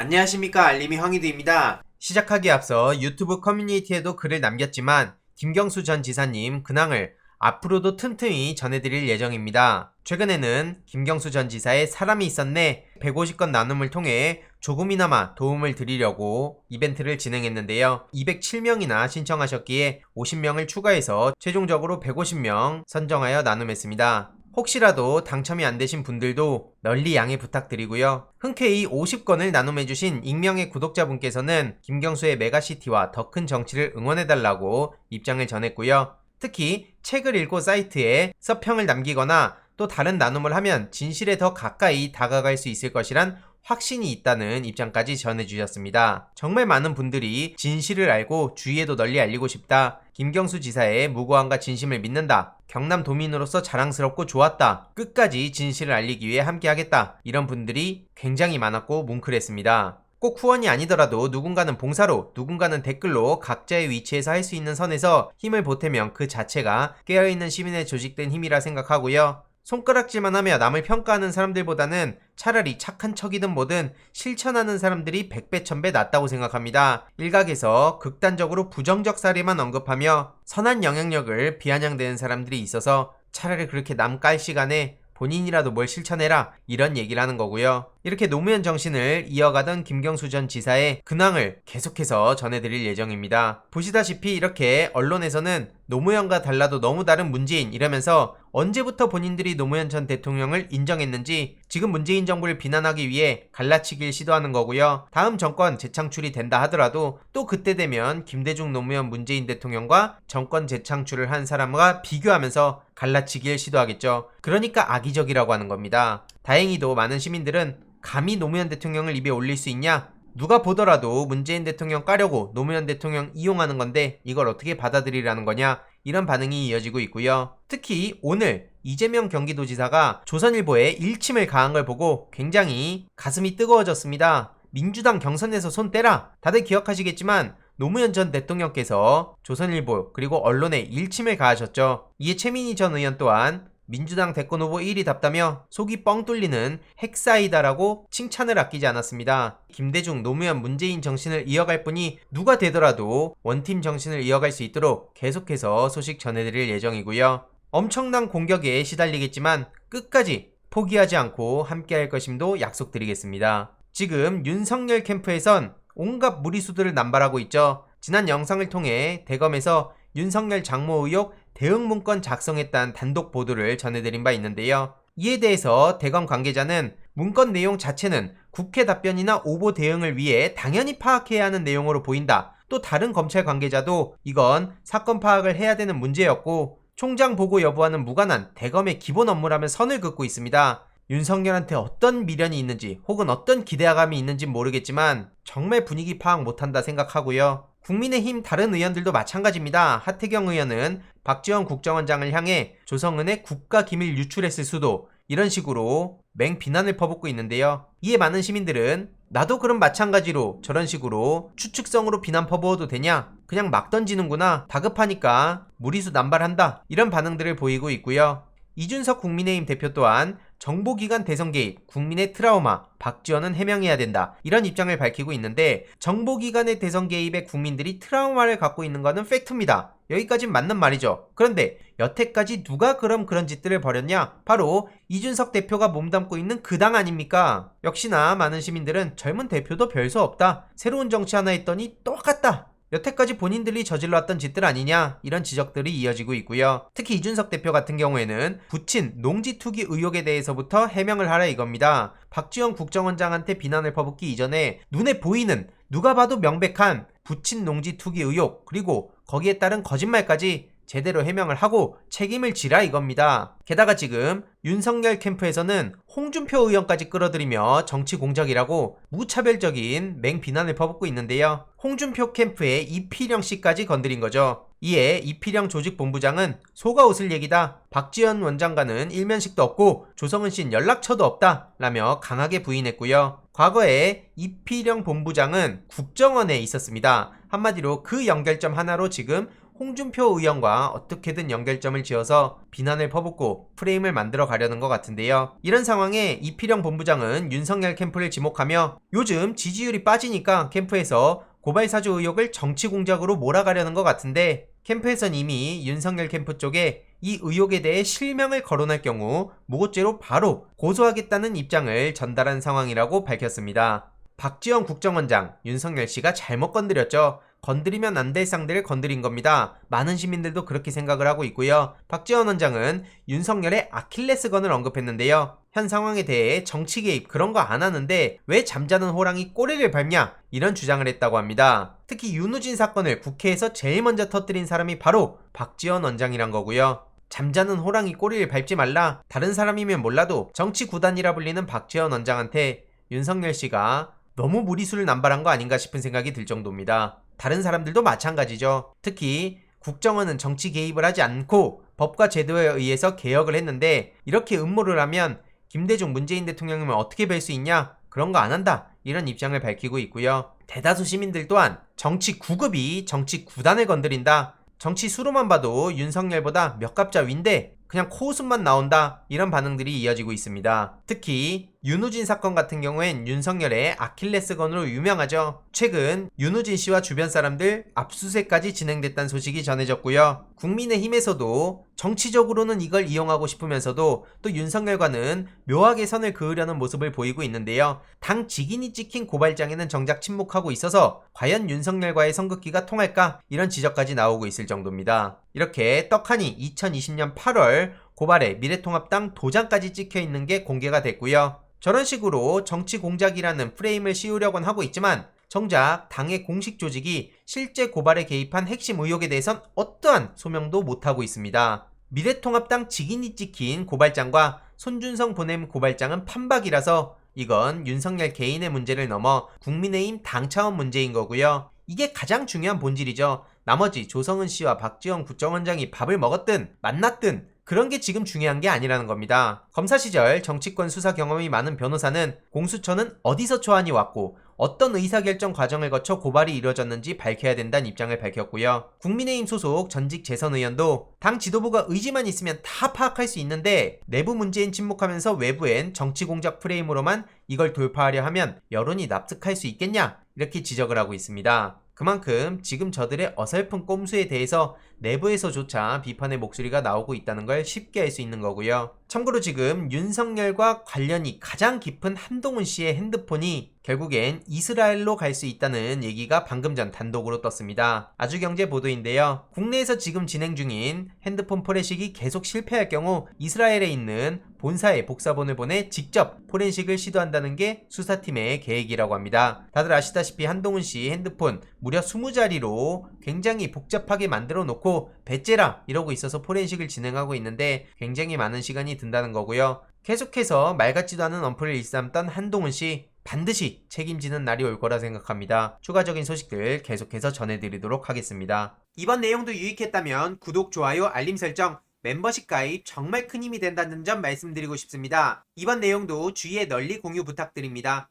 안녕하십니까, 알림이 황희두입니다. 시작하기에 앞서 유튜브 커뮤니티에도 글을 남겼지만 김경수 전 지사님 근황을 앞으로도 틈틈이 전해드릴 예정입니다. 최근에는 김경수 전 지사의 사람이 있었네 150건 나눔을 통해 조금이나마 도움을 드리려고 이벤트를 진행했는데요. 207명이나 신청하셨기에 50명을 추가해서 최종적으로 150명 선정하여 나눔했습니다. 혹시라도 당첨이 안 되신 분들도 널리 양해 부탁드리고요. 흔쾌히 50건을 나눔해주신 익명의 구독자분께서는 김경수의 메가시티와 더 큰 정치를 응원해달라고 입장을 전했고요. 특히 책을 읽고 사이트에 서평을 남기거나 또 다른 나눔을 하면 진실에 더 가까이 다가갈 수 있을 것이란 확신이 있다는 입장까지 전해주셨습니다. 정말 많은 분들이 진실을 알고 주위에도 널리 알리고 싶다. 김경수 지사의 무고함과 진심을 믿는다. 경남도민으로서 자랑스럽고 좋았다. 끝까지 진실을 알리기 위해 함께하겠다. 이런 분들이 굉장히 많았고 뭉클했습니다. 꼭 후원이 아니더라도 누군가는 봉사로, 누군가는 댓글로 각자의 위치에서 할 수 있는 선에서 힘을 보태면 그 자체가 깨어있는 시민의 조직된 힘이라 생각하고요. 손가락질만 하며 남을 평가하는 사람들보다는 차라리 착한 척이든 뭐든 실천하는 사람들이 100배 1000배 낫다고 생각합니다. 일각에서 극단적으로 부정적 사례만 언급하며 선한 영향력을 비아냥대는 사람들이 있어서 차라리 그렇게 남 깔 시간에 본인이라도 뭘 실천해라 이런 얘기를 하는 거고요. 이렇게 노무현 정신을 이어가던 김경수 전 지사의 근황을 계속해서 전해드릴 예정입니다. 보시다시피 이렇게 언론에서는 노무현과 달라도 너무 다른 문재인 이러면서 언제부터 본인들이 노무현 전 대통령을 인정했는지 지금 문재인 정부를 비난하기 위해 갈라치기를 시도하는 거고요. 다음 정권 재창출이 된다 하더라도 또 그때 되면 김대중 노무현 문재인 대통령과 정권 재창출을 한 사람과 비교하면서 갈라치기를 시도하겠죠. 그러니까 악의적이라고 하는 겁니다. 다행히도 많은 시민들은 감히 노무현 대통령을 입에 올릴 수 있냐? 누가 보더라도 문재인 대통령 까려고 노무현 대통령 이용하는 건데 이걸 어떻게 받아들이라는 거냐? 이런 반응이 이어지고 있고요. 특히 오늘 이재명 경기도지사가 조선일보에 일침을 가한 걸 보고 굉장히 가슴이 뜨거워졌습니다. 민주당 경선에서 손 떼라. 다들 기억하시겠지만 노무현 전 대통령께서 조선일보 그리고 언론에 일침을 가하셨죠. 이에 최민희 전 의원 또한 민주당 대권 후보 1위답다며 속이 뻥 뚫리는 핵사이다라고 칭찬을 아끼지 않았습니다. 김대중, 노무현, 문재인 정신을 이어갈 분이 누가 되더라도 원팀 정신을 이어갈 수 있도록 계속해서 소식 전해드릴 예정이고요. 엄청난 공격에 시달리겠지만 끝까지 포기하지 않고 함께할 것임도 약속드리겠습니다. 지금 윤석열 캠프에선 온갖 무리수들을 남발하고 있죠. 지난 영상을 통해 대검에서 윤석열 장모 의혹 대응 문건 작성했다는 단독 보도를 전해드린 바 있는데요. 이에 대해서 대검 관계자는 문건 내용 자체는 국회 답변이나 오보 대응을 위해 당연히 파악해야 하는 내용으로 보인다. 또 다른 검찰 관계자도 이건 사건 파악을 해야 되는 문제였고 총장 보고 여부와는 무관한 대검의 기본 업무라면 선을 긋고 있습니다. 윤석열한테 어떤 미련이 있는지 혹은 어떤 기대감이 있는지 모르겠지만 정말 분위기 파악 못한다 생각하고요. 국민의힘 다른 의원들도 마찬가지입니다. 하태경 의원은 박지원 국정원장을 향해 조성은의 국가기밀 유출했을 수도 이런 식으로 맹비난을 퍼붓고 있는데요. 이에 많은 시민들은 나도 그럼 마찬가지로 저런 식으로 추측성으로 비난 퍼부어도 되냐? 그냥 막 던지는구나. 다급하니까 무리수 남발한다. 이런 반응들을 보이고 있고요. 이준석 국민의힘 대표 또한 정보기관 대선 개입, 국민의 트라우마, 박지원은 해명해야 된다. 이런 입장을 밝히고 있는데 정보기관의 대선 개입에 국민들이 트라우마를 갖고 있는 것은 팩트입니다. 여기까진 맞는 말이죠. 그런데 여태까지 누가 그럼 그런 짓들을 벌였냐? 바로 이준석 대표가 몸담고 있는 그 당 아닙니까? 역시나 많은 시민들은 젊은 대표도 별 수 없다. 새로운 정치 하나 했더니 똑같다. 여태까지 본인들이 저질러왔던 짓들 아니냐 이런 지적들이 이어지고 있고요. 특히 이준석 대표 같은 경우에는 부친 농지 투기 의혹에 대해서부터 해명을 하라 이겁니다. 박지원 국정원장한테 비난을 퍼붓기 이전에 눈에 보이는 누가 봐도 명백한 부친 농지 투기 의혹 그리고 거기에 따른 거짓말까지 제대로 해명을 하고 책임을 지라 이겁니다. 게다가 지금 윤석열 캠프에서는 홍준표 의원까지 끌어들이며 정치 공작이라고 무차별적인 맹비난을 퍼붓고 있는데요. 홍준표 캠프의 이필영 씨까지 건드린 거죠. 이에 이필영 조직본부장은 속아 웃을 얘기다. 박지원 원장과는 일면식도 없고 조성은 씨는 연락처도 없다 라며 강하게 부인했고요. 과거에 이필영 본부장은 국정원에 있었습니다. 한마디로 그 연결점 하나로 지금 홍준표 의원과 어떻게든 연결점을 지어서 비난을 퍼붓고 프레임을 만들어 가려는 것 같은데요. 이런 상황에 이필영 본부장은 윤석열 캠프를 지목하며 요즘 지지율이 빠지니까 캠프에서 고발사주 의혹을 정치 공작으로 몰아가려는 것 같은데, 캠프에선 이미 윤석열 캠프 쪽에 이 의혹에 대해 실명을 거론할 경우 무고죄로 바로 고소하겠다는 입장을 전달한 상황이라고 밝혔습니다. 박지원 국정원장, 윤석열 씨가 잘못 건드렸죠. 건드리면 안 될 상대를 건드린 겁니다. 많은 시민들도 그렇게 생각을 하고 있고요. 박지원 원장은 윤석열의 아킬레스건을 언급했는데요. 현 상황에 대해 정치 개입 그런 거 안 하는데 왜 잠자는 호랑이 꼬리를 밟냐, 이런 주장을 했다고 합니다. 특히 윤우진 사건을 국회에서 제일 먼저 터뜨린 사람이 바로 박지원 원장이란 거고요. 잠자는 호랑이 꼬리를 밟지 말라, 다른 사람이면 몰라도 정치 구단이라 불리는 박지원 원장한테 윤석열 씨가 너무 무리수를 남발한 거 아닌가 싶은 생각이 들 정도입니다. 다른 사람들도 마찬가지죠. 특히 국정원은 정치 개입을 하지 않고 법과 제도에 의해서 개혁을 했는데, 이렇게 음모를 하면 김대중 문재인 대통령이면 어떻게 뵐 수 있냐, 그런 거 안 한다, 이런 입장을 밝히고 있고요. 대다수 시민들 또한 정치 9급이 정치 9단을 건드린다, 정치 수로만 봐도 윤석열보다 몇 갑자 윈데 그냥 코웃음만 나온다, 이런 반응들이 이어지고 있습니다. 특히 윤우진 사건 같은 경우엔 윤석열의 아킬레스건으로 유명하죠. 최근 윤우진 씨와 주변 사람들 압수수색까지 진행됐다는 소식이 전해졌고요. 국민의힘에서도 정치적으로는 이걸 이용하고 싶으면서도 또 윤석열과는 묘하게 선을 그으려는 모습을 보이고 있는데요. 당 직인이 찍힌 고발장에는 정작 침묵하고 있어서 과연 윤석열과의 선긋기가 통할까, 이런 지적까지 나오고 있을 정도입니다. 이렇게 떡하니 2020년 8월 고발에 미래통합당 도장까지 찍혀 있는 게 공개가 됐고요. 저런 식으로 정치 공작이라는 프레임을 씌우려고는 하고 있지만 정작 당의 공식 조직이 실제 고발에 개입한 핵심 의혹에 대해선 어떠한 소명도 못하고 있습니다. 미래통합당 직인이 찍힌 고발장과 손준성 보냄 고발장은 판박이라서 이건 윤석열 개인의 문제를 넘어 국민의힘 당 차원 문제인 거고요. 이게 가장 중요한 본질이죠. 나머지 조성은 씨와 박지원 국정원장이 밥을 먹었든 만났든 그런 게 지금 중요한 게 아니라는 겁니다. 검사 시절 정치권 수사 경험이 많은 변호사는 공수처는 어디서 초안이 왔고 어떤 의사결정 과정을 거쳐 고발이 이루어졌는지 밝혀야 된다는 입장을 밝혔고요. 국민의힘 소속 전직 재선 의원도 당 지도부가 의지만 있으면 다 파악할 수 있는데 내부 문제엔 침묵하면서 외부엔 정치 공작 프레임으로만 이걸 돌파하려 하면 여론이 납득할 수 있겠냐, 이렇게 지적을 하고 있습니다. 그만큼 지금 저들의 어설픈 꼼수에 대해서 내부에서조차 비판의 목소리가 나오고 있다는 걸 쉽게 알 수 있는 거고요. 참고로 지금 윤석열과 관련이 가장 깊은 한동훈 씨의 핸드폰이 결국엔 이스라엘로 갈 수 있다는 얘기가 방금 전 단독으로 떴습니다. 아주경제 보도인데요. 국내에서 지금 진행 중인 핸드폰 포렌식이 계속 실패할 경우 이스라엘에 있는 본사에 복사본을 보내 직접 포렌식을 시도한다는 게 수사팀의 계획이라고 합니다. 다들 아시다시피 한동훈 씨 핸드폰 무려 20자리로 굉장히 복잡하게 만들어 놓고 배째라 이러고 있어서 포렌식을 진행하고 있는데 굉장히 많은 시간이 든다는 거고요. 계속해서 말 같지도 않은 언플을 일삼던 한동훈 씨 반드시 책임지는 날이 올 거라 생각합니다. 추가적인 소식들 계속해서 전해드리도록 하겠습니다. 이번 내용도 유익했다면 구독, 좋아요, 알림 설정, 멤버십 가입 정말 큰 힘이 된다는 점 말씀드리고 싶습니다. 이번 내용도 주위에 널리 공유 부탁드립니다.